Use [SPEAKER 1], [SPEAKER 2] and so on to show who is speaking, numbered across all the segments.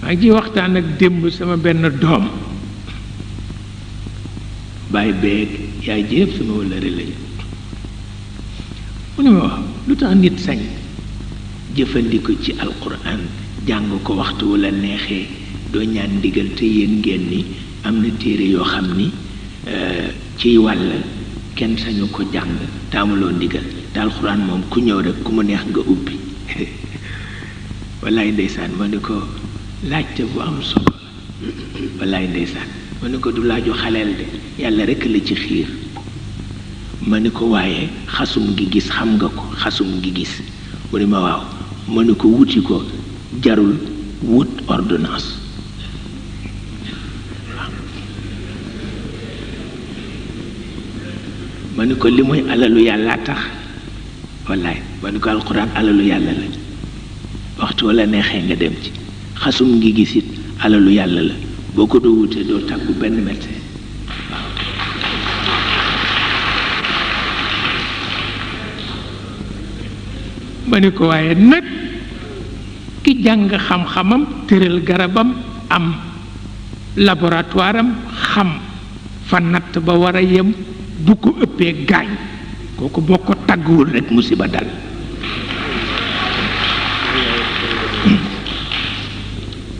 [SPEAKER 1] maa ngi waxtaan ak démb sama benn doom bàyyi beeg yaay ji yëpp sama wëllëre lañu mu ne ma wax lu tax nit sañ jëfandiku ci alquran jàng ko waxtu wu la neexee doo ñaan ndigal te yéen ngeen ni am na téere yoo xam ni ciy wàll kenn sañu ko jàng te amuloo ndigal te alquran moom ku ñëw rek ku mu neex nga ubbi wallaay ndeysaan ma ne ko laajte bu am solo wallaay ndeysaan ma ne ko du laaju xaleel de yàlla rekk la ci xiir ma ne ko waaye xasum gi gis xam nga ko xasum gi gis mu ne ma waaw ma ne ko wuti ko jarul wut ordonnance ma ne ko li muy alalu yàlla tax wallaay ma ne ko alxuraan alalu yàlla la waxtu wala neexee nga dem ci xasum ngi gisit alalu yàlla la boo ko doo wutee doo tàggu benn médecin waaw ma ne ko waaye nag ki jàng xam-xamam tëral garabam am laboratoire am xam fa natt ba war a yem bu ko ëppee gaañ kooku boo ko tàgguwul rek musiba dal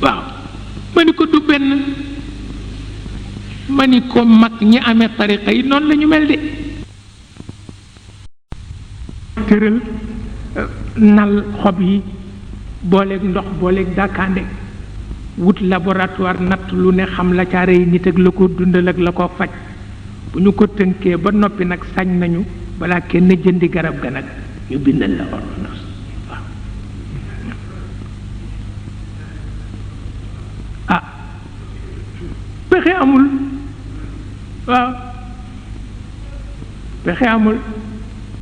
[SPEAKER 1] waaw ma ni ko du benn ma ni ko mag ñi amee tariqa yi noonu la ñu mel de tëral nal xob yi booleeg ndox booleeg dàkkaande wut laboratoire natt lu ne xam la caare yi nit ak la ko dundal ak la ko faj bu ñu ko tënkee ba noppi nag sañ nañu balaa kenn jëndi garab ga nag ñu bindal la ordonnance waaw ah pexe amul waaw pexe amul